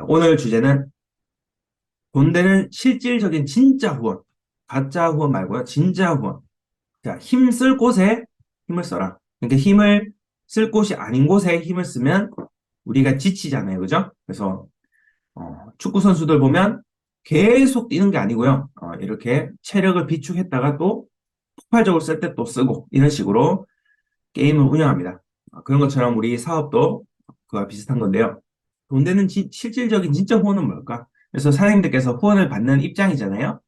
오늘 주제는 돈 되는 실질적인 진짜 후원. 가짜 후원 말고요. 진짜 후원. 자, 힘쓸 곳에 힘을 써라. 그러니까 힘을 쓸 곳이 아닌 곳에 힘을 쓰면 우리가 지치잖아요. 그죠? 그래서 축구 선수들 보면 계속 뛰는 게 아니고요. 이렇게 체력을 비축했다가 또 폭발적으로 쓸 때 또 쓰고 이런 식으로 게임을 운영합니다. 그런 것처럼 우리 사업도 그와 비슷한 건데요. 돈 되는 실질적인 진짜 후원은 뭘까? 그래서 사장님들께서 후원을 받는 입장이잖아요.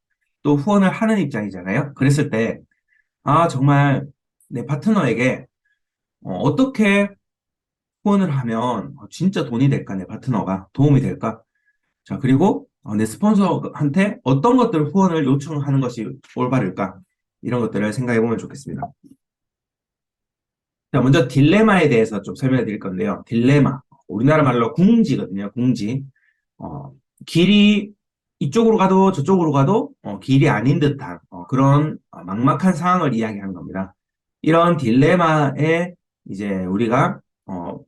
또 후원을 하는 입장이잖아요. 그랬을 때, 정말 내 파트너에게 떻게 후원을 하면 진짜 돈이 될까? 내 파트너가 도움이 될까? 자, 그리고 내 스폰서한테 어떤 것들 후원을 요청하는 것이 올바를까? 이런 것들을 생각해 보면 좋겠습니다. 자, 먼저 딜레마에 대해서 좀 설명해 드릴 건데요. 딜레마. 우리나라 말로 궁지거든요. 궁지. 어, 길이 이쪽으로 가도 저쪽으로 가도 길이 아닌 듯한 그런 막막한 상황을 이야기하는 겁니다. 이런 딜레마에 이제 우리가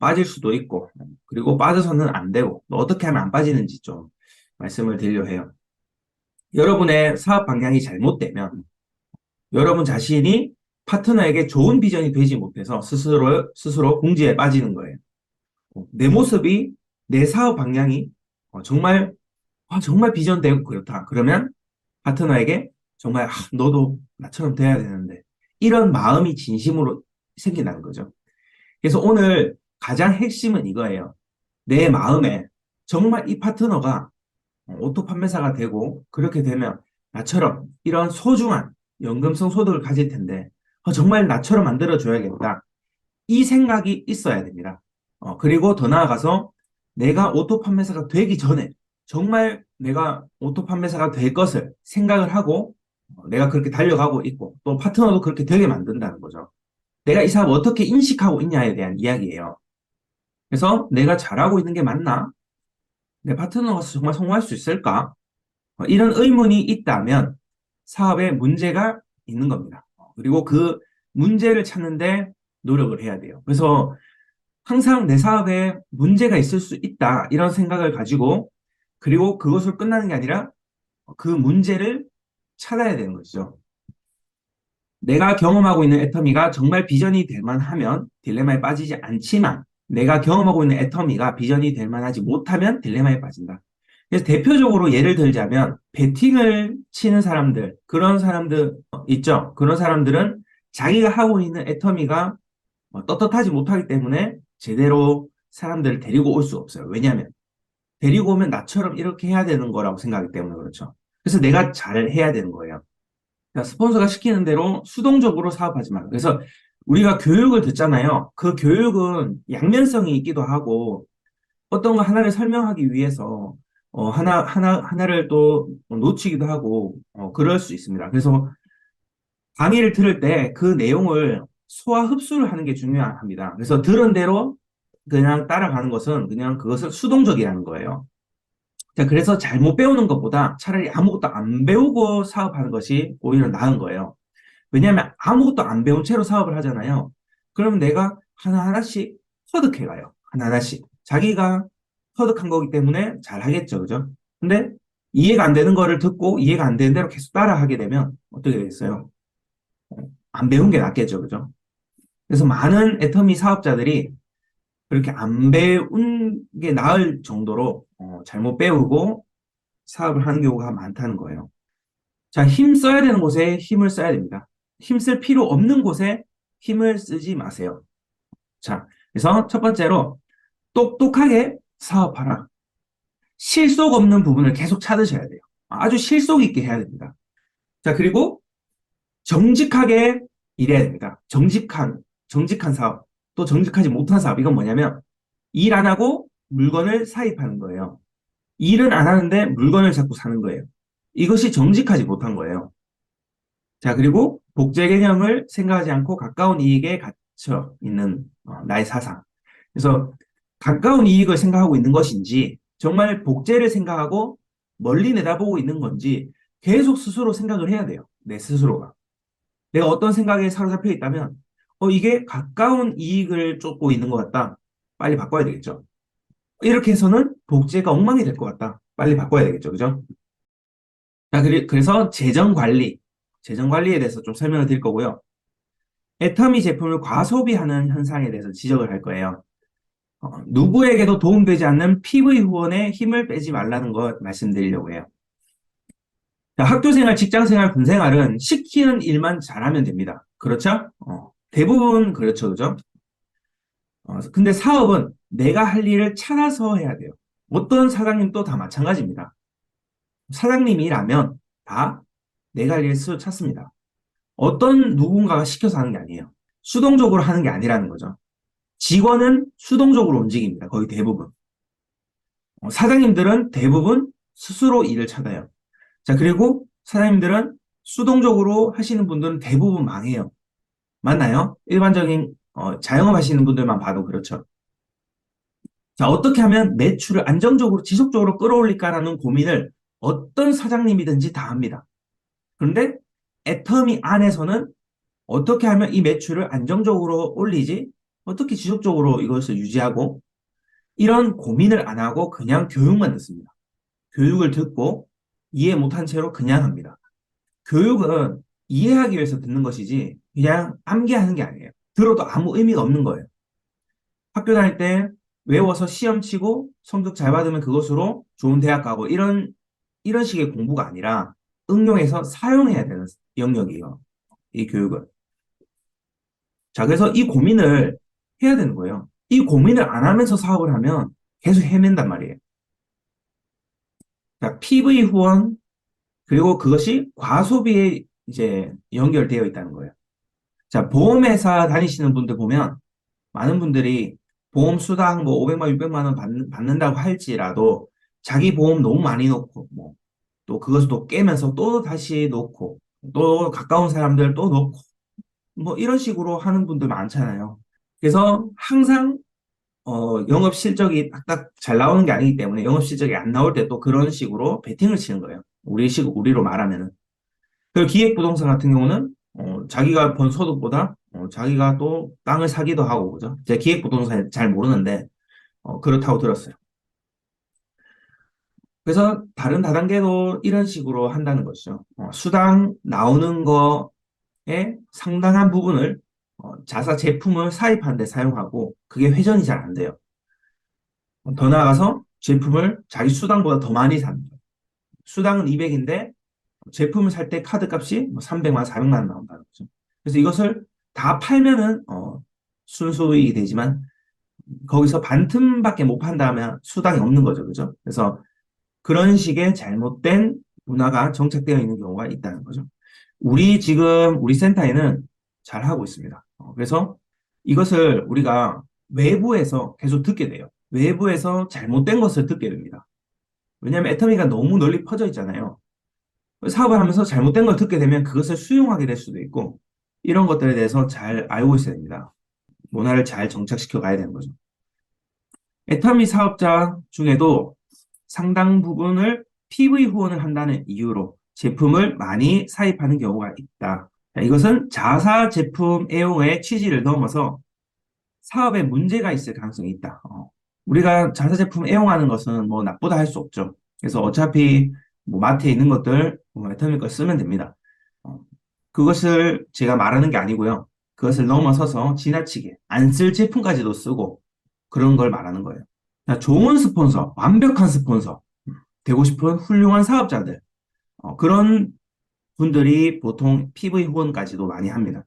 빠질 수도 있고 그리고 빠져서는 안 되고 또 어떻게 하면 안 빠지는지 좀 말씀을 드리려 해요. 여러분의 사업 방향이 잘못되면 여러분 자신이 파트너에게 좋은 비전이 되지 못해서 스스로 궁지에 빠지는 거예요. 내 모습이, 내 사업 방향이 정말, 정말 비전되고 그렇다. 그러면 파트너에게 정말, 너도 나처럼 돼야 되는데. 이런 마음이 진심으로 생긴다는 거죠. 그래서 오늘 가장 핵심은 이거예요. 내 마음에 정말 이 파트너가 오토 판매사가 되고 그렇게 되면 나처럼 이런 소중한 연금성 소득을 가질 텐데 정말 나처럼 만들어줘야겠다. 이 생각이 있어야 됩니다. 그리고 더 나아가서 내가 오토 판매사가 되기 전에 정말 내가 오토 판매사가 될 것을 생각을 하고 내가 그렇게 달려가고 있고 또 파트너도 그렇게 되게 만든다는 거죠. 내가 이 사업을 어떻게 인식하고 있냐에 대한 이야기예요. 그래서 내가 잘하고 있는 게 맞나? 내 파트너가 정말 성공할 수 있을까? 이런 의문이 있다면 사업에 문제가 있는 겁니다. 그리고 그 문제를 찾는데 노력을 해야 돼요. 그래서 항상 내 사업에 문제가 있을 수 있다. 이런 생각을 가지고 그리고 그것을 끝나는 게 아니라 그 문제를 찾아야 되는 거죠. 내가 경험하고 있는 애터미가 정말 비전이 될 만하면 딜레마에 빠지지 않지만 내가 경험하고 있는 애터미가 비전이 될 만하지 못하면 딜레마에 빠진다. 그래서 대표적으로 예를 들자면 베팅을 치는 사람들, 그런 사람들 있죠. 그런 사람들은 자기가 하고 있는 애터미가 떳떳하지 못하기 때문에 제대로 사람들을 데리고 올 수 없어요. 왜냐하면 데리고 오면 나처럼 이렇게 해야 되는 거라고 생각하기 때문에 그렇죠. 그래서 내가 잘 해야 되는 거예요. 그러니까 스폰서가 시키는 대로 수동적으로 사업하지 말고. 그래서 우리가 교육을 듣잖아요. 그 교육은 양면성이 있기도 하고 어떤 거 하나를 설명하기 위해서 하나를 또 놓치기도 하고 그럴 수 있습니다. 그래서 강의를 들을 때 그 내용을 소화 흡수를 하는 게 중요합니다. 그래서 들은 대로 그냥 따라가는 것은 그냥 그것은 수동적이라는 거예요. 자, 그래서 잘못 배우는 것보다 차라리 아무것도 안 배우고 사업하는 것이 오히려 나은 거예요. 왜냐하면 아무것도 안 배운 채로 사업을 하잖아요. 그러면 내가 하나하나씩 터득해가요. 하나하나씩. 자기가 터득한 거기 때문에 잘 하겠죠. 그죠? 근데 이해가 안 되는 거를 듣고 이해가 안 되는 대로 계속 따라 하게 되면 어떻게 되겠어요? 안 배운 게 낫겠죠. 그죠? 그래서 많은 애터미 사업자들이 그렇게 안 배운 게 나을 정도로 잘못 배우고 사업을 하는 경우가 많다는 거예요. 자, 힘 써야 되는 곳에 힘을 써야 됩니다. 힘쓸 필요 없는 곳에 힘을 쓰지 마세요. 자, 그래서 첫 번째로 똑똑하게 사업하라. 실속 없는 부분을 계속 찾으셔야 돼요. 아주 실속 있게 해야 됩니다. 자, 그리고 정직하게 일해야 됩니다. 정직한 사업. 또 정직하지 못한 사업. 이건 뭐냐면 일 안 하고 물건을 사입하는 거예요. 일은 안 하는데 물건을 자꾸 사는 거예요. 이것이 정직하지 못한 거예요. 자, 그리고 복제 개념을 생각하지 않고 가까운 이익에 갇혀 있는 나의 사상. 그래서 가까운 이익을 생각하고 있는 것인지 정말 복제를 생각하고 멀리 내다보고 있는 건지 계속 스스로 생각을 해야 돼요. 내 스스로가. 내가 어떤 생각에 사로잡혀 있다면 이게 가까운 이익을 쫓고 있는 것 같다. 빨리 바꿔야 되겠죠. 이렇게 해서는 복지가 엉망이 될 것 같다. 빨리 바꿔야 되겠죠. 그죠? 자, 그래서 재정 관리에 대해서 좀 설명을 드릴 거고요. 애터미 제품을 과소비하는 현상에 대해서 지적을 할 거예요. 누구에게도 도움되지 않는 PV 후원에 힘을 빼지 말라는 거 말씀드리려고 해요. 자, 학교생활, 직장생활, 군생활은 시키는 일만 잘하면 됩니다. 그렇죠? 대부분 그렇죠. 그죠? 근데 사업은 내가 할 일을 찾아서 해야 돼요. 어떤 사장님도 다 마찬가지입니다. 사장님이라면 다 내가 할 일을 스스로 찾습니다. 어떤 누군가가 시켜서 하는 게 아니에요. 수동적으로 하는 게 아니라는 거죠. 직원은 수동적으로 움직입니다. 거의 대부분. 사장님들은 대부분 스스로 일을 찾아요. 자, 그리고 사장님들은 수동적으로 하시는 분들은 대부분 망해요. 맞나요? 일반적인 자영업 하시는 분들만 봐도 그렇죠. 자, 어떻게 하면 매출을 안정적으로 지속적으로 끌어올릴까라는 고민을 어떤 사장님이든지 다 합니다. 그런데 애터미 안에서는 어떻게 하면 이 매출을 안정적으로 올리지? 어떻게 지속적으로 이것을 유지하고 이런 고민을 안 하고 그냥 교육만 듣습니다. 교육을 듣고 이해 못한 채로 그냥 합니다. 교육은 이해하기 위해서 듣는 것이지 그냥 암기하는 게 아니에요. 들어도 아무 의미가 없는 거예요. 학교 다닐 때 외워서 시험 치고 성적 잘 받으면 그것으로 좋은 대학 가고 이런 식의 공부가 아니라 응용해서 사용해야 되는 영역이에요. 이 교육은. 자, 그래서 이 고민을 해야 되는 거예요. 이 고민을 안 하면서 사업을 하면 계속 헤맨단 말이에요. 자, PV 후원, 그리고 그것이 과소비에 이제 연결되어 있다는 거예요. 자, 보험회사 다니시는 분들 보면 많은 분들이 보험 수당 뭐 500만, 600만 원 받는다고 할지라도 자기 보험 너무 많이 넣고 뭐 또 그것을 또 깨면서 또 다시 넣고 또 가까운 사람들 또 넣고 뭐 이런 식으로 하는 분들 많잖아요. 그래서 항상 영업 실적이 딱딱 잘 나오는 게 아니기 때문에 영업 실적이 안 나올 때 또 그런 식으로 베팅을 치는 거예요. 우리로 말하면은. 그 기획부동산 같은 경우는 자기가 번 소득보다 자기가 또 땅을 사기도 하고 그죠? 제가 기획부동산 잘 모르는데 그렇다고 들었어요. 그래서 다른 다단계도 이런 식으로 한다는 것이죠. 수당 나오는 거에 상당한 부분을 자사 제품을 사입하는 데 사용하고 그게 회전이 잘 안 돼요. 더 나아가서 제품을 자기 수당보다 더 많이 삽니다. 수당은 200인데 제품을 살 때 카드 값이 300만, 400만 원 나온다는 거죠. 그래서 이것을 다 팔면은 순수이익이 되지만 거기서 반틈밖에 못 판다면 수당이 없는 거죠. 그죠? 그래서 그런 식의 잘못된 문화가 정착되어 있는 경우가 있다는 거죠. 우리 센터에는 잘 하고 있습니다. 그래서 이것을 우리가 외부에서 계속 듣게 돼요. 외부에서 잘못된 것을 듣게 됩니다. 왜냐하면 애터미가 너무 널리 퍼져 있잖아요. 사업을 하면서 잘못된 걸 듣게 되면 그것을 수용하게 될 수도 있고 이런 것들에 대해서 잘 알고 있어야 됩니다. 문화를 잘 정착시켜 가야 되는 거죠. 애터미 사업자 중에도 상당 부분을 PV 후원을 한다는 이유로 제품을 많이 사입하는 경우가 있다. 이것은 자사 제품 애용의 취지를 넘어서 사업에 문제가 있을 가능성이 있다. 우리가 자사 제품 애용하는 것은 뭐 나쁘다 할 수 없죠. 그래서 어차피 뭐 마트에 있는 것들 애터미 걸 쓰면 됩니다. 어, 그것을 제가 말하는 게 아니고요. 그것을 넘어서서 지나치게 안 쓸 제품까지도 쓰고 그런 걸 말하는 거예요. 자, 좋은 스폰서, 완벽한 스폰서, 되고 싶은 훌륭한 사업자들, 그런 분들이 보통 PV 후원까지도 많이 합니다.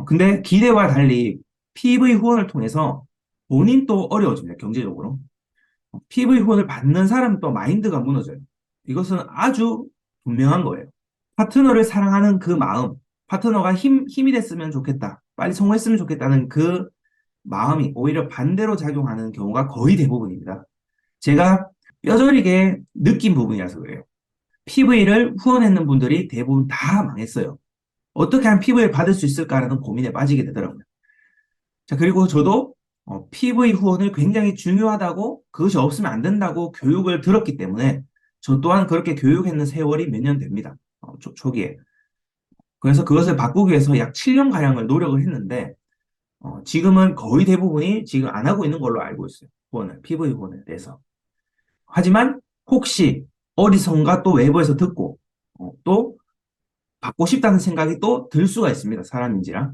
근데 기대와 달리 PV 후원을 통해서 본인도 어려워집니다, 경제적으로. PV 후원을 받는 사람 또 마인드가 무너져요. 이것은 아주 분명한 거예요. 파트너를 사랑하는 그 마음, 파트너가 힘이 됐으면 좋겠다, 빨리 성공했으면 좋겠다는 그 마음이 오히려 반대로 작용하는 경우가 거의 대부분입니다. 제가 뼈저리게 느낀 부분이라서 그래요. PV를 후원했는 분들이 대부분 다 망했어요. 어떻게 하면 PV를 받을 수 있을까라는 고민에 빠지게 되더라고요. 자, 그리고 저도 PV 후원을 굉장히 중요하다고 그것이 없으면 안 된다고 교육을 들었기 때문에 저 또한 그렇게 교육했는 세월이 몇 년 됩니다. 초기에. 그래서 그것을 바꾸기 위해서 약 7년가량을 노력을 했는데 지금은 거의 대부분이 지금 안 하고 있는 걸로 알고 있어요. PV 후원에 대해서. 하지만 혹시 어디선가 또 외부에서 듣고 또 받고 싶다는 생각이 또 들 수가 있습니다. 사람인지라.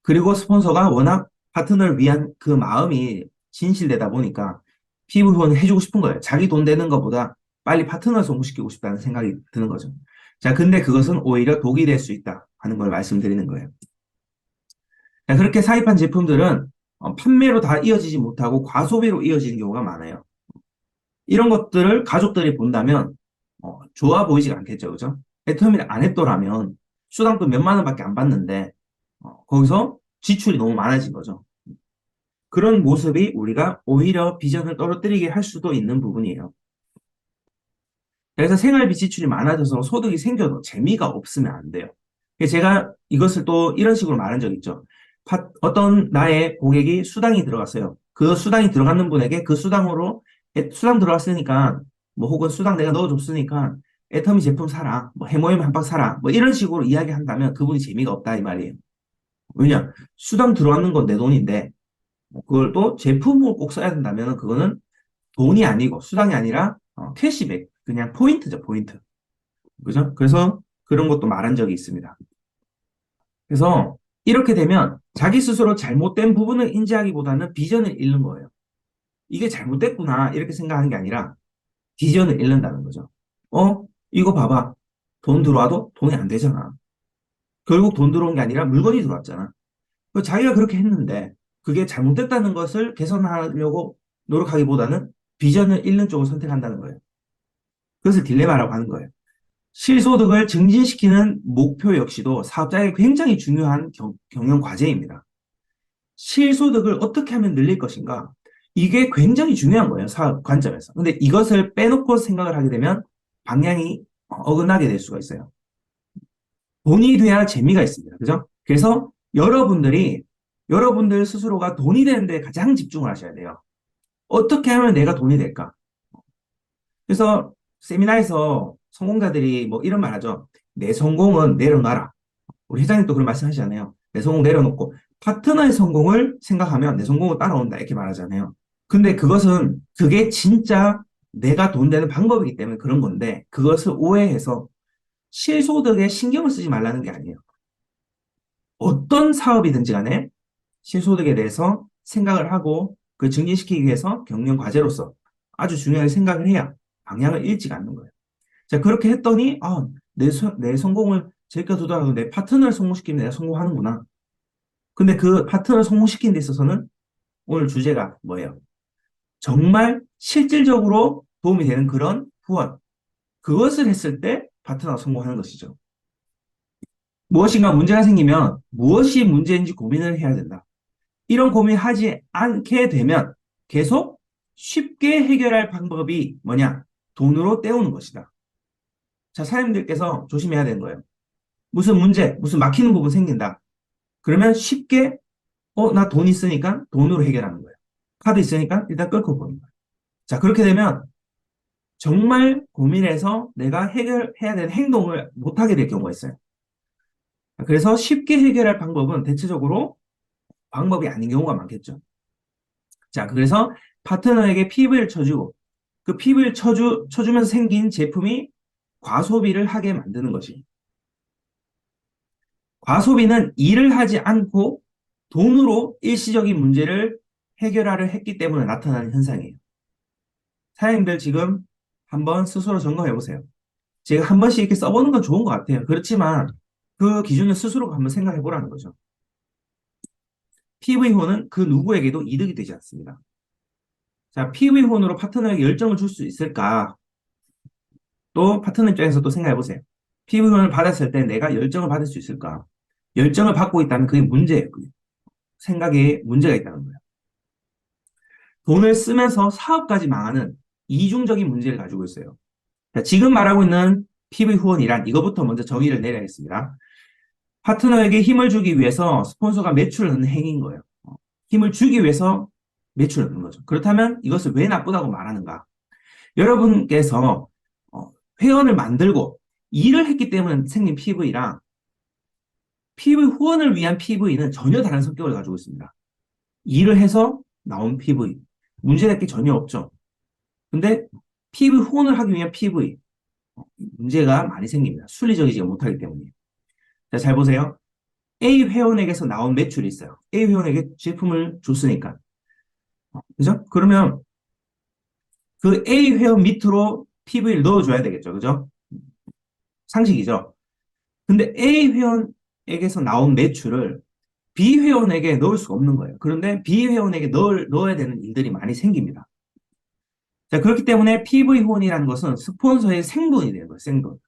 그리고 스폰서가 워낙 파트너를 위한 그 마음이 진실되다 보니까 피부 후원을 해주고 싶은 거예요. 자기 돈 되는 것보다 빨리 파트너를 성공시키고 싶다는 생각이 드는 거죠. 자, 근데 그것은 오히려 독이 될 수 있다 하는 걸 말씀드리는 거예요. 자, 그렇게 사입한 제품들은 판매로 다 이어지지 못하고 과소비로 이어지는 경우가 많아요. 이런 것들을 가족들이 본다면 좋아 보이지가 않겠죠, 그죠? 애터미를 안 했더라면 수당도 몇만 원밖에 안 받는데 거기서 지출이 너무 많아진 거죠. 그런 모습이 우리가 오히려 비전을 떨어뜨리게 할 수도 있는 부분이에요. 그래서 생활비 지출이 많아져서 소득이 생겨도 재미가 없으면 안 돼요. 제가 이것을 또 이런 식으로 말한 적 있죠. 어떤 나의 고객이 수당이 들어갔어요. 그 수당이 들어가는 분에게 그 수당으로 수당 들어갔으니까 뭐 혹은 수당 내가 넣어줬으니까 애터미 제품 사라, 뭐 해모임 한 박 사라, 뭐 이런 식으로 이야기한다면 그분이 재미가 없다 이 말이에요. 왜냐? 수당 들어가는 건 내 돈인데 그걸 또 제품을 꼭 써야 된다면 그거는 돈이 아니고 수당이 아니라 캐시백, 그냥 포인트죠, 포인트. 그죠? 그래서 그런 것도 말한 적이 있습니다. 그래서 이렇게 되면 자기 스스로 잘못된 부분을 인지하기보다는 비전을 잃는 거예요. 이게 잘못됐구나 이렇게 생각하는 게 아니라 비전을 잃는다는 거죠. 이거 봐봐. 돈 들어와도 돈이 안 되잖아. 결국 돈 들어온 게 아니라 물건이 들어왔잖아. 자기가 그렇게 했는데 그게 잘못됐다는 것을 개선하려고 노력하기보다는 비전을 잃는 쪽을 선택한다는 거예요. 그것을 딜레마라고 하는 거예요. 실소득을 증진시키는 목표 역시도 사업자에게 굉장히 중요한 경영 과제입니다. 실소득을 어떻게 하면 늘릴 것인가? 이게 굉장히 중요한 거예요. 사업 관점에서. 근데 이것을 빼놓고 생각을 하게 되면 방향이 어긋나게 될 수가 있어요. 돈이 돼야 재미가 있습니다. 그죠? 그래서 여러분들 스스로가 돈이 되는데 가장 집중을 하셔야 돼요. 어떻게 하면 내가 돈이 될까? 그래서 세미나에서 성공자들이 뭐 이런 말 하죠. 내 성공은 내려놔라. 우리 회장님도 그런 말씀 하시잖아요. 내 성공 내려놓고 파트너의 성공을 생각하면 내 성공을 따라온다. 이렇게 말하잖아요. 근데 그게 진짜 내가 돈 되는 방법이기 때문에 그런 건데 그것을 오해해서 실소득에 신경을 쓰지 말라는 게 아니에요. 어떤 사업이든지 간에 실소득에 대해서 생각을 하고 그 증진시키기 위해서 경영 과제로서 아주 중요하게 생각을 해야 방향을 잃지 않는 거예요. 자, 그렇게 했더니, 내 성공을 제껴두더라도 내 파트너를 성공시키면 내가 성공하는구나. 근데 그 파트너를 성공시키는 데 있어서는 오늘 주제가 뭐예요? 정말 실질적으로 도움이 되는 그런 후원. 그것을 했을 때 파트너가 성공하는 것이죠. 무엇인가 문제가 생기면 무엇이 문제인지 고민을 해야 된다. 이런 고민하지 않게 되면 계속 쉽게 해결할 방법이 뭐냐? 돈으로 때우는 것이다. 자, 사장님들께서 조심해야 되는 거예요. 무슨 막히는 부분 생긴다. 그러면 쉽게, 나 돈 있으니까 돈으로 해결하는 거예요. 카드 있으니까 일단 끌고 보는 거예요. 자, 그렇게 되면 정말 고민해서 내가 해결해야 되는 행동을 못하게 될 경우가 있어요. 그래서 쉽게 해결할 방법은 대체적으로 방법이 아닌 경우가 많겠죠. 자, 그래서 파트너에게 PV를 쳐주고 그 PV를 쳐주면서 생긴 제품이 과소비를 하게 만드는 것이. 과소비는 일을 하지 않고 돈으로 일시적인 문제를 해결하려 했기 때문에 나타나는 현상이에요. 사장님들 지금 한번 스스로 점검해 보세요. 제가 한 번씩 이렇게 써보는 건 좋은 것 같아요. 그렇지만 그 기준을 스스로 한번 생각해 보라는 거죠. PV혼은 그 누구에게도 이득이 되지 않습니다. 자, PV혼으로 파트너에게 열정을 줄 수 있을까? 또 파트너 입장에서 또 생각해 보세요. PV혼을 받았을 때 내가 열정을 받을 수 있을까? 열정을 받고 있다면 그게 문제예요. 그게. 생각에 문제가 있다는 거예요. 돈을 쓰면서 사업까지 망하는 이중적인 문제를 가지고 있어요. 자, 지금 말하고 있는 PV 후원이란 이거부터 먼저 정의를 내려야겠습니다. 파트너에게 힘을 주기 위해서 스폰서가 매출을 넣는 행위인 거예요. 힘을 주기 위해서 매출을 넣는 거죠. 그렇다면 이것을 왜 나쁘다고 말하는가? 여러분께서 회원을 만들고 일을 했기 때문에 생긴 PV랑 PV 후원을 위한 PV는 전혀 다른 성격을 가지고 있습니다. 일을 해서 나온 PV. 문제될 게 전혀 없죠. 근데 PV 후원을 하기 위한 PV 문제가 많이 생깁니다. 순리적이지 못하기 때문에. 자, 잘 보세요. A 회원에게서 나온 매출이 있어요. A 회원에게 제품을 줬으니까. 그죠? 그러면 그 A 회원 밑으로 PV를 넣어줘야 되겠죠. 그죠? 상식이죠. 근데 A 회원에게서 나온 매출을 B 회원에게 넣을 수가 없는 거예요. 그런데 B 회원에게 넣어야 되는 일들이 많이 생깁니다. 자, 그렇기 때문에 PV 후원이라는 것은 스폰서의 생돈이 되는 거예요. 생돈.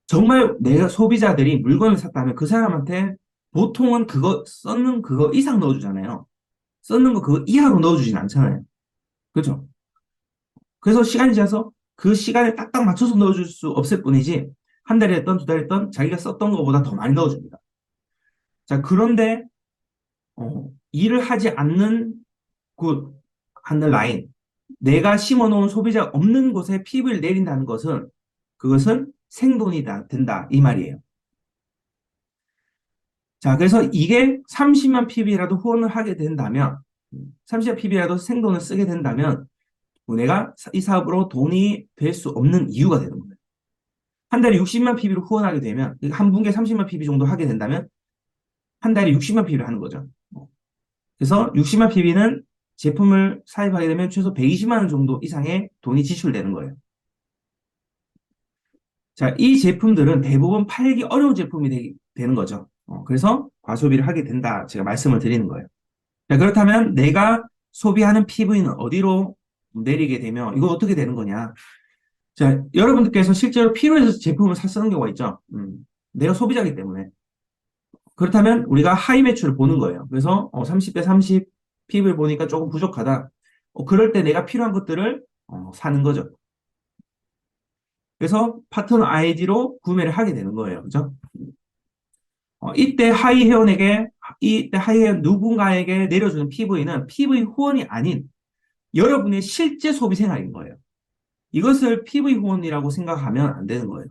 정말 내가 소비자들이 물건을 샀다면 그 사람한테 보통은 그거 썼는 그거 이상 넣어주잖아요. 썼는 거 그거 이하로 넣어주진 않잖아요. 그죠? 그래서 시간이 지나서 그 시간에 딱딱 맞춰서 넣어줄 수 없을 뿐이지 한 달이 됐던 두 달이 됐던 자기가 썼던 것보다 더 많이 넣어줍니다. 자, 그런데 일을 하지 않는 곳, 하는 라인, 내가 심어놓은 소비자 없는 곳에 PV를 내린다는 것은 그것은 생돈이 된다 이 말이에요. 자, 그래서 이게 30만 PV라도 후원을 하게 된다면 30만 PV라도 생돈을 쓰게 된다면 내가 이 사업으로 돈이 될 수 없는 이유가 되는 거예요. 한 달에 60만 PV로 후원하게 되면 한 분께 30만 PV 정도 하게 된다면 한 달에 60만 PV를 하는 거죠. 그래서 60만 PV는 제품을 사입하게 되면 최소 120만 원 정도 이상의 돈이 지출되는 거예요. 자, 이 제품들은 대부분 팔기 어려운 제품이 되는 거죠. 그래서 과소비를 하게 된다. 제가 말씀을 드리는 거예요. 자, 그렇다면 내가 소비하는 PV는 어디로 내리게 되면 이거 어떻게 되는 거냐? 자, 여러분들께서 실제로 필요해서 제품을 쓰는 경우가 있죠. 내가 소비자이기 때문에. 그렇다면 우리가 하이 매출을 보는 거예요. 그래서 30대 30 PV를 보니까 조금 부족하다. 그럴 때 내가 필요한 것들을 사는 거죠. 그래서 파트너 아이디로 구매를 하게 되는 거예요. 그죠? 이때 하이 회원에게, 이때 하이 회원 누군가에게 내려주는 PV는 PV 후원이 아닌 여러분의 실제 소비 생활인 거예요. 이것을 PV 후원이라고 생각하면 안 되는 거예요.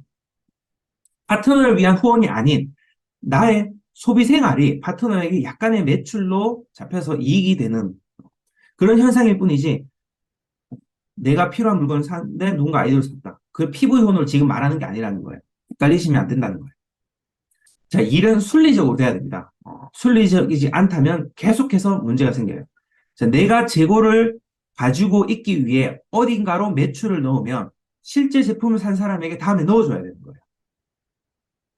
파트너를 위한 후원이 아닌 나의 소비 생활이 파트너에게 약간의 매출로 잡혀서 이익이 되는 그런 현상일 뿐이지 내가 필요한 물건을 샀는데 누군가 아이디어를 샀다. 그 PV 후원을 지금 말하는 게 아니라는 거예요. 헷갈리시면 안 된다는 거예요. 자, 일은 순리적으로 돼야 됩니다. 순리적이지 않다면 계속해서 문제가 생겨요. 자, 내가 재고를 가지고 있기 위해 어딘가로 매출을 넣으면 실제 제품을 산 사람에게 다음에 넣어줘야 되는 거예요.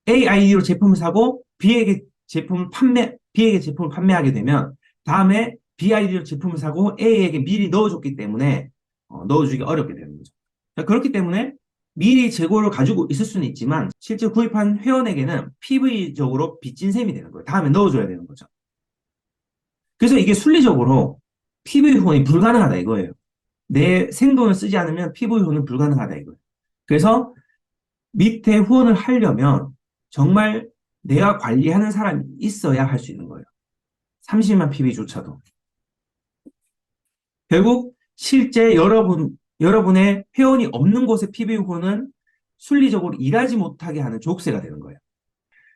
A 아이디로 제품을 사고 B에게 제품을 판매하게 되면 다음에 B 아이디로 제품을 사고 A에게 미리 넣어줬기 때문에 넣어주기 어렵게 되는 거죠. 자, 그렇기 때문에 미리 재고를 가지고 있을 수는 있지만 실제 구입한 회원에게는 PV적으로 빚진 셈이 되는 거예요. 다음에 넣어줘야 되는 거죠. 그래서 이게 순리적으로 PV 후원이 불가능하다 이거예요. 내 생돈을 쓰지 않으면 PV 후원은 불가능하다 이거예요. 그래서 밑에 후원을 하려면 정말 내가 관리하는 사람이 있어야 할 수 있는 거예요. 30만 PV조차도. 결국 실제 여러분의 회원이 없는 곳의 PV 후원은 순리적으로 일하지 못하게 하는 족쇄가 되는 거예요.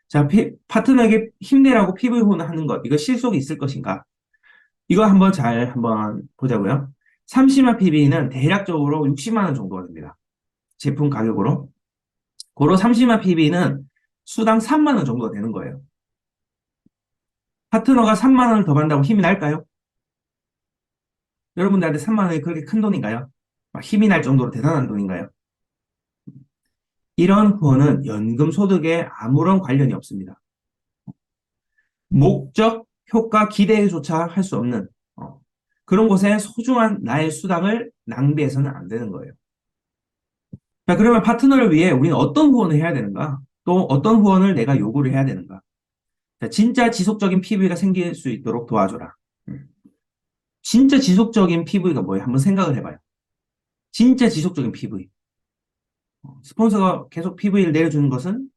자, 파트너에게 힘내라고 PV 후원을 하는 것, 이거 실속이 있을 것인가? 이거 한번 보자고요. 30만 PV는 대략적으로 60만 원 정도가 됩니다. 제품 가격으로. 고로 30만 PV는 수당 3만 원 정도가 되는 거예요. 파트너가 3만 원을 더 받는다고 힘이 날까요? 여러분들한테 3만 원이 그렇게 큰 돈인가요? 힘이 날 정도로 대단한 돈인가요? 이런 후원은 연금 소득에 아무런 관련이 없습니다. 목적, 효과, 기대조차 할 수 없는 그런 곳에 소중한 나의 수당을 낭비해서는 안 되는 거예요. 자, 그러면 파트너를 위해 우리는 어떤 후원을 해야 되는가? 또 어떤 후원을 내가 요구를 해야 되는가? 자, 진짜 지속적인 PV가 생길 수 있도록 도와줘라. 진짜 지속적인 PV가 뭐예요? 한번 생각을 해봐요. 진짜 지속적인 PV. 스폰서가 계속 PV를 내려주는 것은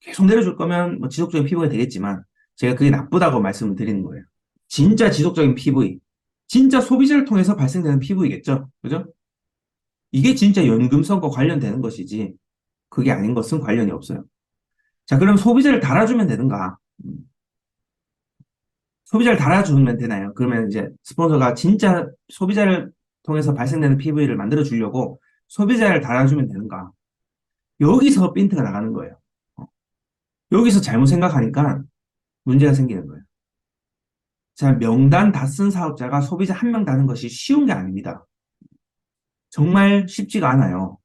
계속 내려줄 거면 뭐 지속적인 PV가 되겠지만 제가 그게 나쁘다고 말씀을 드리는 거예요. 진짜 지속적인 PV. 진짜 소비자를 통해서 발생되는 PV겠죠? 그죠? 이게 진짜 연금성과 관련되는 것이지 그게 아닌 것은 관련이 없어요. 자, 그럼 소비자를 달아주면 되는가? 소비자를 달아주면 되나요? 그러면 이제 스폰서가 진짜 소비자를 통해서 발생되는 PV를 만들어 주려고 소비자를 달아주면 되는가? 여기서 핀트가 나가는 거예요. 여기서 잘못 생각하니까 문제가 생기는 거예요. 자, 명단 다 쓴 사업자가 소비자 한 명 다는 것이 쉬운 게 아닙니다. 정말 쉽지가 않아요.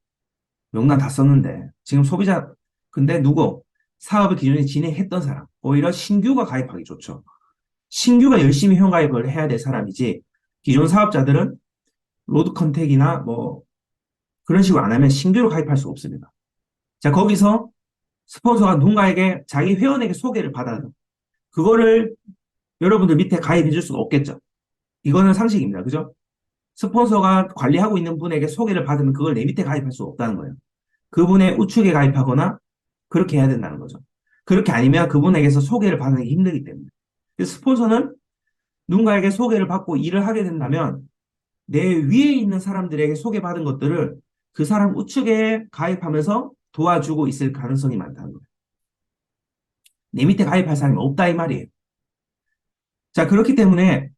명단 다 썼는데 지금 소비자 근데 누구? 사업을 기존에 진행했던 사람. 오히려 신규가 가입하기 좋죠. 신규가 열심히 회원가입을 해야 될 사람이지 기존 사업자들은 로드 컨택이나 뭐 그런 식으로 안 하면 신규로 가입할 수 없습니다. 자, 거기서 스폰서가 누군가에게 자기 회원에게 소개를 받아요. 그거를 여러분들 밑에 가입해 줄 수가 없겠죠. 이거는 상식입니다. 그죠? 스폰서가 관리하고 있는 분에게 소개를 받으면 그걸 내 밑에 가입할 수 없다는 거예요. 그분의 우측에 가입하거나 그렇게 해야 된다는 거죠. 그렇게 아니면 그분에게서 소개를 받는 게 힘들기 때문에. 그래서 스폰서는 누군가에게 소개를 받고 일을 하게 된다면 내 위에 있는 사람들에게 소개받은 것들을 그 사람 우측에 가입하면서 도와주고 있을 가능성이 많다는 거예요. 내 밑에 가입할 사람이 없다 이 말이에요. 자, 그렇기 때문에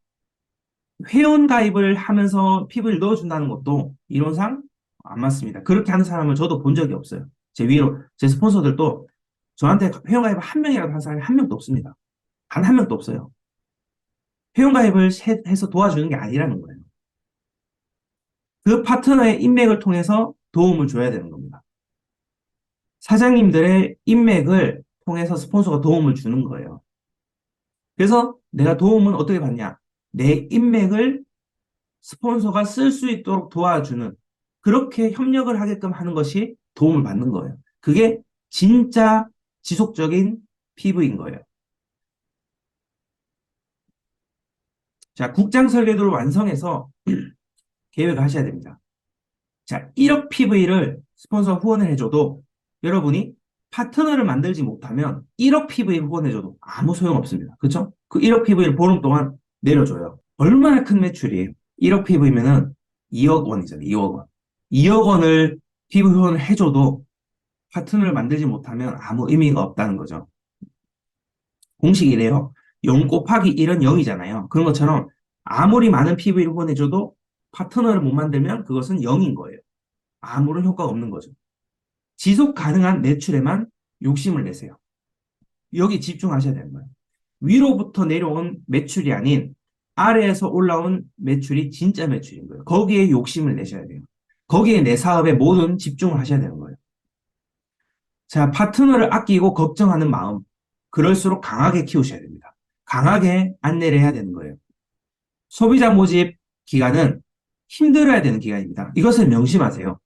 회원 가입을 하면서 핍을 넣어준다는 것도 이론상 안 맞습니다. 그렇게 하는 사람을 저도 본 적이 없어요. 제 위로, 제 스폰서들도 저한테 회원 가입을 한 명이라도 한 사람이 한 명도 없습니다. 단 한 명도 없어요. 회원 가입을 해서 도와주는 게 아니라는 거예요. 그 파트너의 인맥을 통해서 도움을 줘야 되는 겁니다. 사장님들의 인맥을 통해서 스폰서가 도움을 주는 거예요. 그래서 내가 도움은 어떻게 받냐? 내 인맥을 스폰서가 쓸 수 있도록 도와주는 그렇게 협력을 하게끔 하는 것이 도움을 받는 거예요. 그게 진짜 지속적인 PV인 거예요. 자, 국장 설계도를 완성해서 계획을 하셔야 됩니다. 자, 1억 PV를 스폰서 후원을 해줘도 여러분이 파트너를 만들지 못하면 1억 PV 후원해줘도 아무 소용없습니다. 그렇죠? 그 1억 PV를 보름 동안 내려줘요. 얼마나 큰 매출이에요? 1억 PV면은 2억 원이잖아요. 2억 원. 2억 원을 PV 후원을 해줘도 파트너를 만들지 못하면 아무 의미가 없다는 거죠. 공식이래요. 0 곱하기 1은 0이잖아요. 그런 것처럼 아무리 많은 PV를 후원해줘도 파트너를 못 만들면 그것은 0인 거예요. 아무런 효과가 없는 거죠. 지속 가능한 매출에만 욕심을 내세요. 여기 집중하셔야 되는 거예요. 위로부터 내려온 매출이 아닌 아래에서 올라온 매출이 진짜 매출인 거예요. 거기에 욕심을 내셔야 돼요. 거기에 내 사업에 모든 집중을 하셔야 되는 거예요. 자, 파트너를 아끼고 걱정하는 마음. 그럴수록 강하게 키우셔야 됩니다. 강하게 안내를 해야 되는 거예요. 소비자 모집 기간은 힘들어야 되는 기간입니다. 이것을 명심하세요.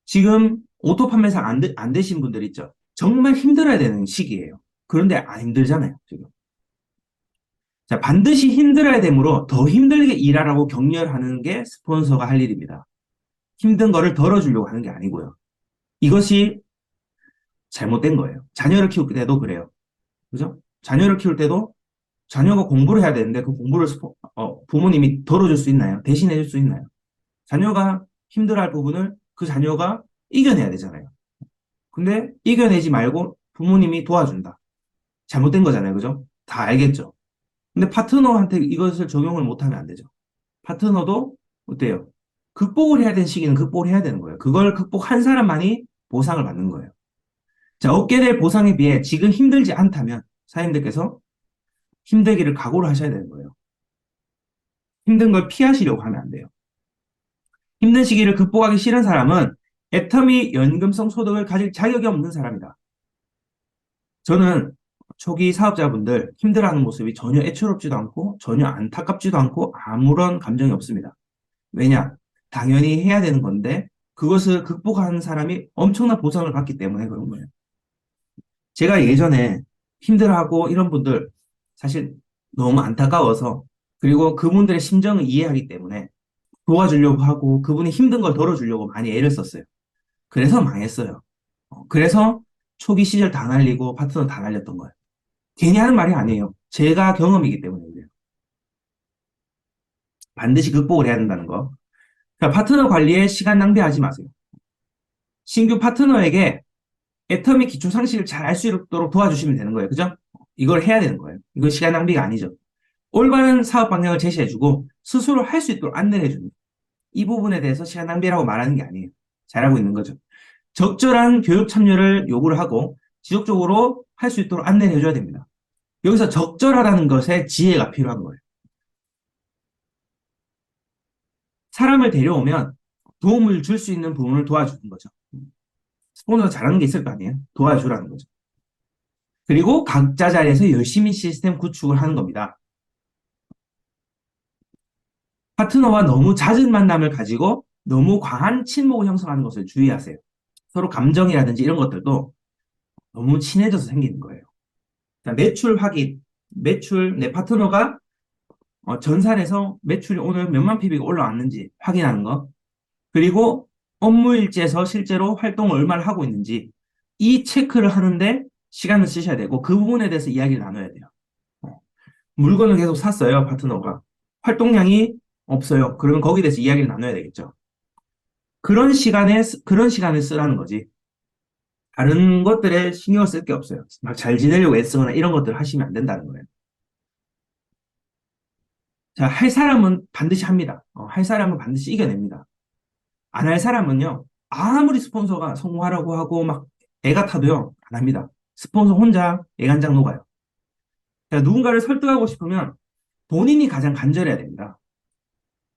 지금 오토 판매상 안 되신 분들 있죠? 정말 힘들어야 되는 시기예요. 그런데 안 힘들잖아요, 지금. 자, 반드시 힘들어야 되므로 더 힘들게 일하라고 격려하는 게 스폰서가 할 일입니다. 힘든 거를 덜어주려고 하는 게 아니고요. 이것이 잘못된 거예요. 자녀를 키울 때도 그래요. 그죠? 자녀를 키울 때도 자녀가 공부를 해야 되는데 그 공부를 부모님이 덜어줄 수 있나요? 대신해줄 수 있나요? 자녀가 힘들어할 부분을 그 자녀가 이겨내야 되잖아요. 근데 이겨내지 말고 부모님이 도와준다. 잘못된 거잖아요. 그죠? 다 알겠죠? 근데 파트너한테 이것을 적용을 못하면 안 되죠. 파트너도 어때요? 극복을 해야 되는 시기는 극복을 해야 되는 거예요. 그걸 극복한 사람만이 보상을 받는 거예요. 자, 얻게 될 보상에 비해 지금 힘들지 않다면 사장님들께서 힘들기를 각오를 하셔야 되는 거예요. 힘든 걸 피하시려고 하면 안 돼요. 힘든 시기를 극복하기 싫은 사람은 애터미 연금성 소득을 가질 자격이 없는 사람이다. 저는 초기 사업자분들 힘들어하는 모습이 전혀 애처롭지도 않고 전혀 안타깝지도 않고 아무런 감정이 없습니다. 왜냐? 당연히 해야 되는 건데 그것을 극복하는 사람이 엄청난 보상을 받기 때문에 그런 거예요. 제가 예전에 힘들어하고 이런 분들 사실 너무 안타까워서 그리고 그분들의 심정을 이해하기 때문에 도와주려고 하고 그분이 힘든 걸 덜어주려고 많이 애를 썼어요. 그래서 망했어요. 그래서 초기 시절 다 날리고 파트너 다 날렸던 거예요. 괜히 하는 말이 아니에요. 제가 경험이기 때문에 그래요. 반드시 극복을 해야 된다는 거. 그러니까 파트너 관리에 시간 낭비하지 마세요. 신규 파트너에게 애터미 기초 상식을 잘 알 수 있도록 도와주시면 되는 거예요. 그죠? 이걸 해야 되는 거예요. 이건 시간 낭비가 아니죠. 올바른 사업 방향을 제시해주고 스스로 할 수 있도록 안내를 해줍니다. 이 부분에 대해서 시간 낭비라고 말하는 게 아니에요. 잘하고 있는 거죠. 적절한 교육 참여를 요구를 하고 지속적으로 할 수 있도록 안내를 해줘야 됩니다. 여기서 적절하다는 것에 지혜가 필요한 거예요. 사람을 데려오면 도움을 줄 수 있는 부분을 도와주는 거죠. 스폰서가 잘하는 게 있을 거 아니에요? 도와주라는 거죠. 그리고 각자 자리에서 열심히 시스템 구축을 하는 겁니다. 파트너와 너무 잦은 만남을 가지고 너무 과한 친목을 형성하는 것을 주의하세요. 서로 감정이라든지 이런 것들도 너무 친해져서 생기는 거예요. 매출 확인, 매출, 내 파트너가 전산에서 매출이 오늘 몇만 PB가 올라왔는지 확인하는 거, 그리고 업무 일지에서 실제로 활동을 얼마나 하고 있는지 이 체크를 하는데 시간을 쓰셔야 되고 그 부분에 대해서 이야기를 나눠야 돼요. 물건을 계속 샀어요, 파트너가. 활동량이 없어요. 그러면 거기에 대해서 이야기를 나눠야 되겠죠. 그런 시간을 쓰라는 거지. 다른 것들에 신경을 쓸 게 없어요. 막 잘 지내려고 애쓰거나 이런 것들 하시면 안 된다는 거예요. 자, 할 사람은 반드시 합니다. 할 사람은 반드시 이겨냅니다. 안 할 사람은요, 아무리 스폰서가 성공하라고 하고 막 애가 타도요, 안 합니다. 스폰서 혼자 애간장 녹아요. 자, 누군가를 설득하고 싶으면 본인이 가장 간절해야 됩니다.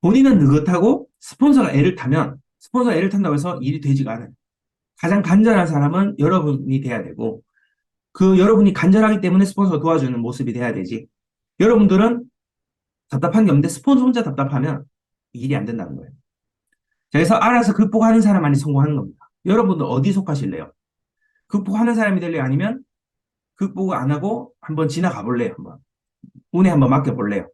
본인은 느긋하고 스폰서가 애를 타면 스폰서가 애를 탄다고 해서 일이 되지가 않아요. 가장 간절한 사람은 여러분이 돼야 되고 그 여러분이 간절하기 때문에 스폰서가 도와주는 모습이 돼야 되지. 여러분들은 답답한 게 없는데 스폰서 혼자 답답하면 일이 안 된다는 거예요. 그래서 알아서 극복하는 사람만이 성공하는 겁니다. 여러분들 어디 속하실래요? 극복하는 사람이 될래요? 아니면 극복을 안 하고 한번 지나가 볼래요? 한번 운에 한번 맡겨볼래요?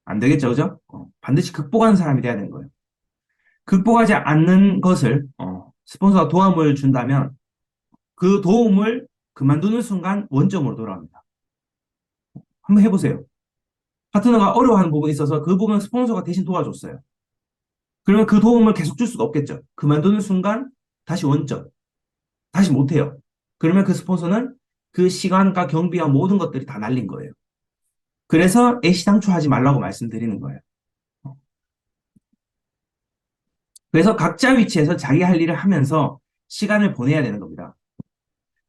안 되겠죠, 그죠? 반드시 극복하는 사람이 돼야 되는 거예요. 극복하지 않는 것을 스폰서가 도움을 준다면 그 도움을 그만두는 순간 원점으로 돌아갑니다. 한번 해보세요. 파트너가 어려워하는 부분이 있어서 그 부분 스폰서가 대신 도와줬어요. 그러면 그 도움을 계속 줄 수가 없겠죠. 그만두는 순간 다시 원점, 다시 못해요. 그러면 그 스폰서는 그 시간과 경비와 모든 것들이 다 날린 거예요. 그래서 애시당초 하지 말라고 말씀드리는 거예요. 그래서 각자 위치에서 자기 할 일을 하면서 시간을 보내야 되는 겁니다.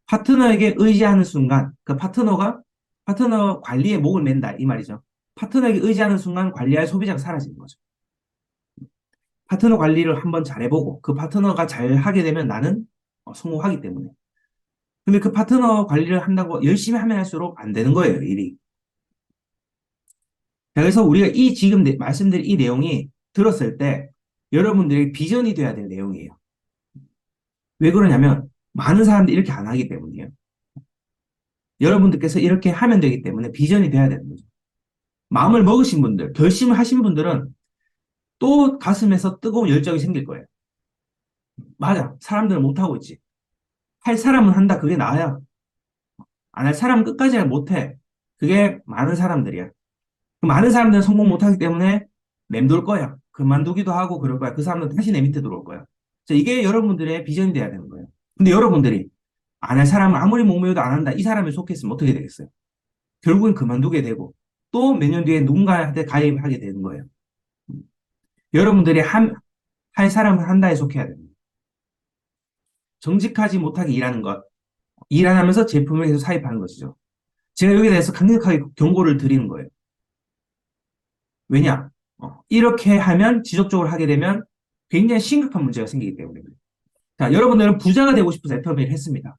파트너에게 의지하는 순간 그 파트너 관리에 목을 맨다 이 말이죠. 파트너에게 의지하는 순간 관리할 소비자가 사라지는 거죠. 파트너 관리를 한번 잘해보고 그 파트너가 잘 하게 되면 나는 성공하기 때문에. 근데 그 파트너 관리를 한다고 열심히 하면 할수록 안 되는 거예요, 일이. 그래서 우리가 이 지금 말씀드린 이 내용이 들었을 때 여러분들에게 비전이 돼야 될 내용이에요. 왜 그러냐면 많은 사람들이 이렇게 안 하기 때문이에요. 여러분들께서 이렇게 하면 되기 때문에 비전이 돼야 되는 거죠. 마음을 먹으신 분들, 결심을 하신 분들은 또 가슴에서 뜨거운 열정이 생길 거예요. 맞아. 사람들은 못하고 있지. 할 사람은 한다. 그게 나야. 안 할 사람은 끝까지 못해. 그게 많은 사람들이야. 그 많은 사람들은 성공 못하기 때문에 맴돌 거야. 그만두기도 하고 그럴 거야. 그 사람들은 다시 내 밑에 들어올 거야. 이게 여러분들의 비전이 돼야 되는 거예요. 근데 여러분들이 안 할 사람은 아무리 목매어도 안 한다. 이 사람에 속했으면 어떻게 되겠어요? 결국엔 그만두게 되고 또 몇 년 뒤에 누군가한테 가입하게 되는 거예요. 여러분들이 할 사람은 한다에 속해야 됩니다. 정직하지 못하게 일하는 것. 일 안 하면서 제품을 계속 사입하는 것이죠. 제가 여기에 대해서 강력하게 경고를 드리는 거예요. 왜냐? 이렇게 하면 지속적으로 하게 되면 굉장히 심각한 문제가 생기기 때문에. 자, 여러분들은 부자가 되고 싶어서 애터미를 했습니다.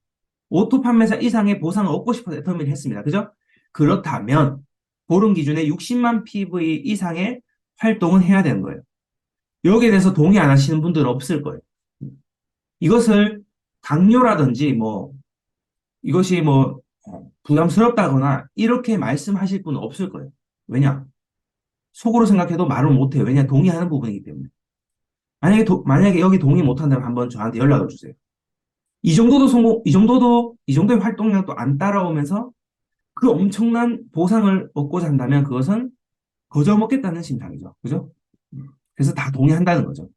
오토 판매사 이상의 보상을 얻고 싶어서 애터미를 했습니다. 그죠? 그렇다면 보름 기준에 60만 PV 이상의 활동은 해야 되는 거예요. 여기에 대해서 동의 안 하시는 분들은 없을 거예요. 이것을 강요라든지 이것이 부담스럽다거나 이렇게 말씀하실 분은 없을 거예요. 왜냐? 속으로 생각해도 말을 못해요. 왜냐? 동의하는 부분이기 때문에. 만약에 여기 동의 못한다면 한번 저한테 연락을 주세요. 이 정도도 성공, 이 정도의 활동량도 안 따라오면서 그 엄청난 보상을 얻고자 한다면 그것은 거저 먹겠다는 심상이죠. 그죠? 그래서 다 동의한다는 거죠.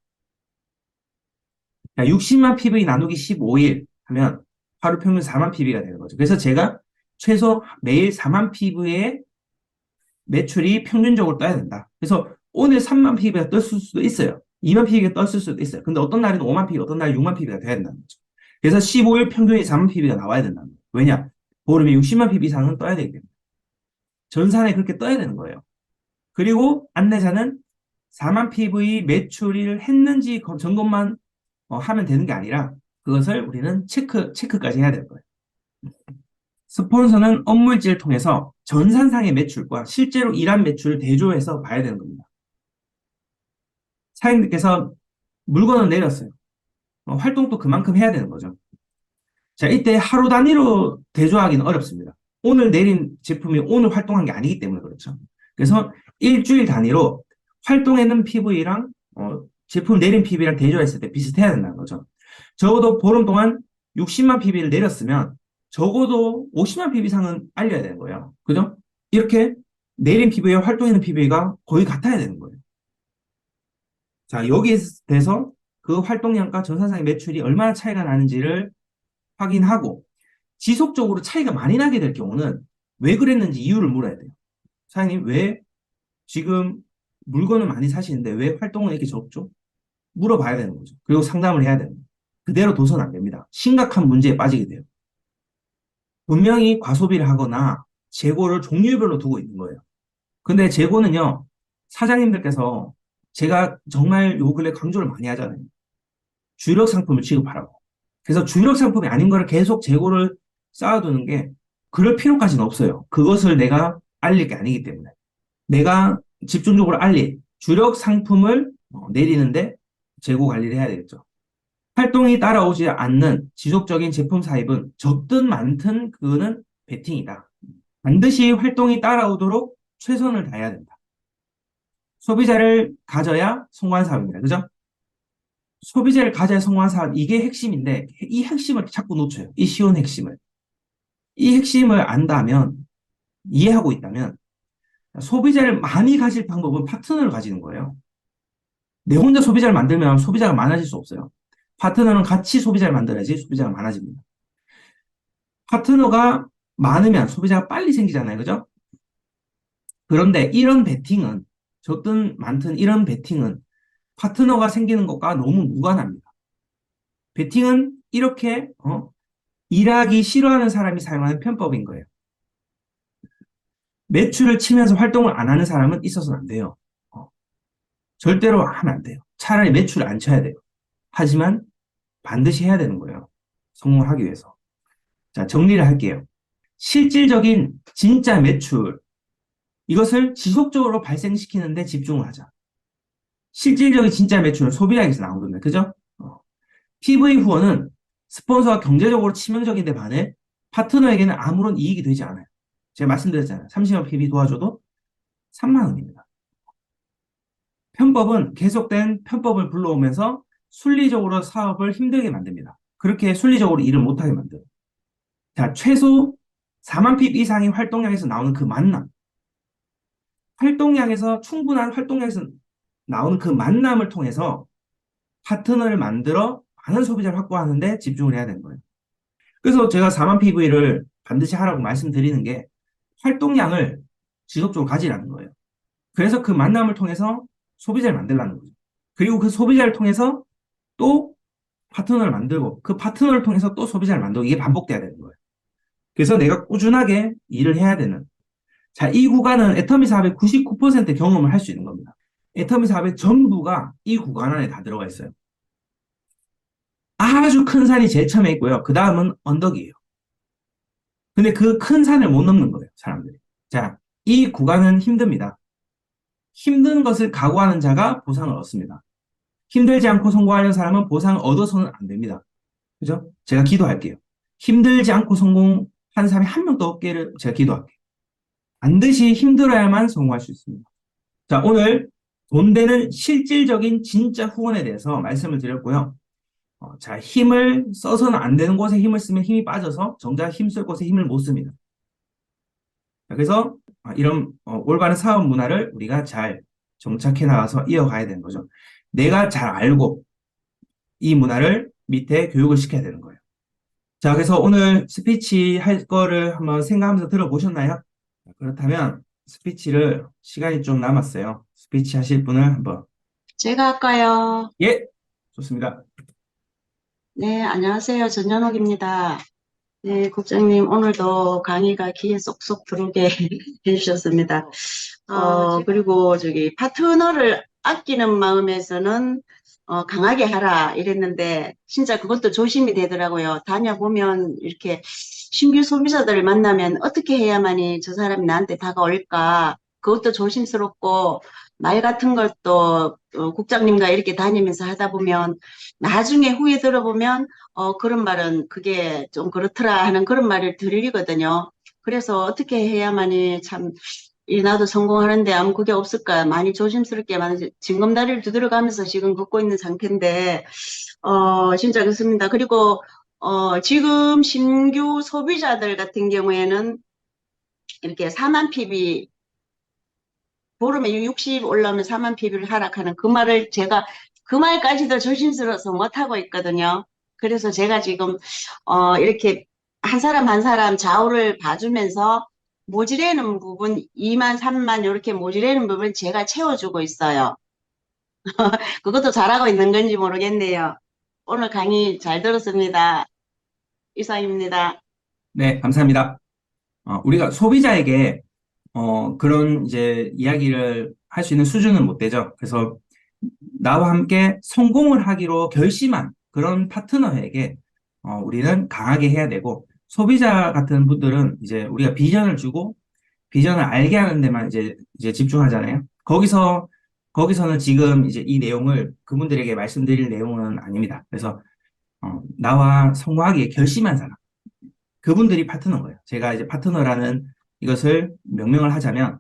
60만 PV 나누기 15일 하면 하루 평균 4만 PV가 되는 거죠. 그래서 제가 최소 매일 4만 PV의 매출이 평균적으로 떠야 된다. 그래서 오늘 3만 PV가 떴을 수도 있어요. 2만 pb가 떴을 수도 있어요. 근데 어떤 날에는 5만 pb, 어떤 날에 6만 pb가 돼야 된다는 거죠. 그래서 15일 평균이 4만 pb가 나와야 된다는 거예요. 왜냐? 보름에 60만 pb 이상은 떠야 되기 때문에. 전산에 그렇게 떠야 되는 거예요. 그리고 안내자는 4만 pv 매출을 했는지 점검만 하면 되는 게 아니라 그것을 우리는 체크까지 해야 될 거예요. 스폰서는 업무일지를 통해서 전산상의 매출과 실제로 일한 매출을 대조해서 봐야 되는 겁니다. 사장님께서 물건을 내렸어요. 활동도 그만큼 해야 되는 거죠. 자, 이때 하루 단위로 대조하기는 어렵습니다. 오늘 내린 제품이 오늘 활동한 게 아니기 때문에 그렇죠. 그래서 일주일 단위로 활동했는 PV랑 제품 내린 PV랑 대조했을 때 비슷해야 된다는 거죠. 적어도 보름 동안 60만 PV를 내렸으면 적어도 50만 PV 이상은 알려야 되는 거예요. 그죠? 이렇게 내린 PV와 활동했는 PV가 거의 같아야 되는 거예요. 자, 여기에 대해서 그 활동량과 전산상의 매출이 얼마나 차이가 나는지를 확인하고 지속적으로 차이가 많이 나게 될 경우는 왜 그랬는지 이유를 물어야 돼요. 사장님, 왜 지금 물건을 많이 사시는데 왜 활동은 이렇게 적죠? 물어봐야 되는 거죠. 그리고 상담을 해야 되는 거예요. 그대로 둬서는 안 됩니다. 심각한 문제에 빠지게 돼요. 분명히 과소비를 하거나 재고를 종류별로 두고 있는 거예요. 근데 재고는요, 사장님들께서 제가 정말 요 근래 강조를 많이 하잖아요. 주력 상품을 취급하라고. 그래서 주력 상품이 아닌 거를 계속 재고를 쌓아두는 게 그럴 필요까지는 없어요. 그것을 내가 알릴 게 아니기 때문에. 내가 집중적으로 알릴 주력 상품을 내리는데 재고 관리를 해야 되겠죠. 활동이 따라오지 않는 지속적인 제품 사입은 적든 많든 그거는 베팅이다. 반드시 활동이 따라오도록 최선을 다해야 된다. 소비자를 가져야 성공한 사업입니다. 그죠? 소비자를 가져야 성공한 사업, 이게 핵심인데 이 핵심을 자꾸 놓쳐요. 이 쉬운 핵심을. 이 핵심을 안다면, 이해하고 있다면 소비자를 많이 가질 방법은 파트너를 가지는 거예요. 내 혼자 소비자를 만들면 소비자가 많아질 수 없어요. 파트너는 같이 소비자를 만들어야지 소비자가 많아집니다. 파트너가 많으면 소비자가 빨리 생기잖아요. 그죠? 그런데 이런 베팅은, 적든 많든 이런 베팅은 파트너가 생기는 것과 너무 무관합니다. 베팅은 이렇게 일하기 싫어하는 사람이 사용하는 편법인 거예요. 매출을 치면서 활동을 안 하는 사람은 있어서는 안 돼요. 절대로 하면 안 돼요. 차라리 매출을 안 쳐야 돼요. 하지만 반드시 해야 되는 거예요. 성공을 하기 위해서. 자, 정리를 할게요. 실질적인 진짜 매출, 이것을 지속적으로 발생시키는 데 집중을 하자. 실질적인 진짜 매출은 소비량에서 나오거든요. 그죠? PV 후원은 스폰서가 경제적으로 치명적인데 반해 파트너에게는 아무런 이익이 되지 않아요. 제가 말씀드렸잖아요. 30만 PV 도와줘도 3만 원입니다. 편법은 계속된 편법을 불러오면서 순리적으로 사업을 힘들게 만듭니다. 그렇게 순리적으로 일을 못하게 만들어요. 자, 최소 4만 핍 이상의 활동량에서 나오는 그 만남. 활동량에서, 충분한 활동량에서 나오는 그 만남을 통해서 파트너를 만들어 많은 소비자를 확보하는데 집중을 해야 되는 거예요. 그래서 제가 4만 PV를 반드시 하라고 말씀드리는 게 활동량을 지속적으로 가지라는 거예요. 그래서 그 만남을 통해서 소비자를 만들라는 거죠. 그리고 그 소비자를 통해서 또 파트너를 만들고 그 파트너를 통해서 또 소비자를 만들고 이게 반복돼야 되는 거예요. 그래서 내가 꾸준하게 일을 해야 되는. 자, 이 구간은 애터미 사업의 99% 경험을 할 수 있는 겁니다. 애터미 사업의 전부가 이 구간 안에 다 들어가 있어요. 아주 큰 산이 제일 처음에 있고요. 그 다음은 언덕이에요. 근데 그 큰 산을 못 넘는 거예요, 사람들이. 자, 이 구간은 힘듭니다. 힘든 것을 각오하는 자가 보상을 얻습니다. 힘들지 않고 성공하려는 사람은 보상을 얻어서는 안 됩니다. 그죠? 제가 기도할게요. 힘들지 않고 성공한 사람이 한 명도 없기를 제가 기도할게요. 반드시 힘들어야만 성공할 수 있습니다. 자, 오늘 돈 되는 실질적인 진짜 후원에 대해서 말씀을 드렸고요. 자, 힘을 써서는 안 되는 곳에 힘을 쓰면 힘이 빠져서 정작 힘쓸 곳에 힘을 못 씁니다. 자, 그래서 이런 올바른 사업 문화를 우리가 잘 정착해 나가서 이어가야 되는 거죠. 내가 잘 알고 이 문화를 밑에 교육을 시켜야 되는 거예요. 자, 그래서 오늘 스피치 할 거를 한번 생각하면서 들어보셨나요? 그렇다면 스피치를 시간이 좀 남았어요. 스피치 하실 분을 한번 제가 할까요? 예, 좋습니다. 네, 안녕하세요. 전현옥입니다. 네, 국장님, 오늘도 강의가 귀에 쏙쏙 들어오게 해주셨습니다. 그리고 파트너를 아끼는 마음에서는, 강하게 하라 이랬는데, 진짜 그것도 조심이 되더라고요. 다녀보면 이렇게 신규 소비자들을 만나면 어떻게 해야만이 저 사람이 나한테 다가올까? 그것도 조심스럽고, 말 같은 것도 국장님과 이렇게 다니면서 하다 보면, 나중에 후에 들어보면, 그런 말은 그게 좀 그렇더라 하는 그런 말을 들리거든요. 그래서 어떻게 해야만이 참, 이 나도 성공하는데 아무 그게 없을까 많이 조심스럽게 많이 징검다리를 두드려가면서 지금 걷고 있는 상태인데, 진짜 그렇습니다. 그리고, 지금 신규 소비자들 같은 경우에는 이렇게 4만 PB, 보름에 60 올라오면 4만 PB를 하락하는 그 말을 제가 그 말까지도 조심스러워서 못하고 있거든요. 그래서 제가 지금, 이렇게 한 사람 한 사람 좌우를 봐주면서 모지래는 부분 2만, 3만 이렇게 모지래는 부분 제가 채워주고 있어요. 그것도 잘하고 있는 건지 모르겠네요. 오늘 강의 잘 들었습니다. 이상입니다. 네, 감사합니다. 우리가 소비자에게 그런 이제 이야기를 할 수 있는 수준은 못 되죠. 그래서 나와 함께 성공을 하기로 결심한 그런 파트너에게 우리는 강하게 해야 되고 소비자 같은 분들은 이제 우리가 비전을 주고 비전을 알게 하는 데만 이제 집중하잖아요. 거기서는 지금 이제 이 내용을 그분들에게 말씀드릴 내용은 아닙니다. 그래서 나와 성공하기에 결심한 사람, 그분들이 파트너인 거예요. 제가 이제 파트너라는 이것을 명명을 하자면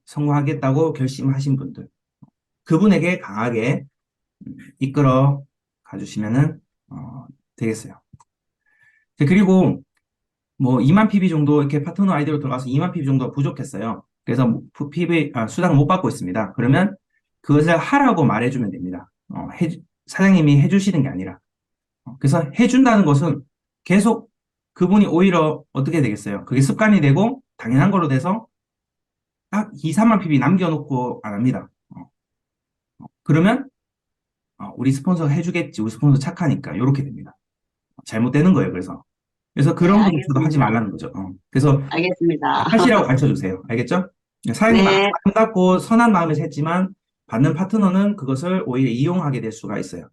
성공하겠다고 결심하신 분들, 그분에게 강하게 이끌어 가주시면은 되겠어요. 그리고 뭐 2만 PB 정도 이렇게 파트너 아이디로 들어가서 2만 PB 정도 부족했어요. 그래서 PB 수당을 못 받고 있습니다. 그러면 그것을 하라고 말해주면 됩니다. 사장님이 해주시는 게 아니라. 그래서 해준다는 것은 계속 그분이 오히려 어떻게 되겠어요? 그게 습관이 되고 당연한 걸로 돼서 딱 2, 3만 PB 남겨놓고 안 합니다. 그러면 우리 스폰서가 해주겠지. 우리 스폰서 착하니까 이렇게 됩니다. 잘못되는 거예요. 그래서 네, 그런 거는 저도 하지 알겠습니다. 말라는 거죠. 그래서 알겠습니다. 하시라고 가르쳐 주세요. 알겠죠? 사장님은 네. 아름답고 선한 마음에서 했지만 받는 파트너는 그것을 오히려 이용하게 될 수가 있어요.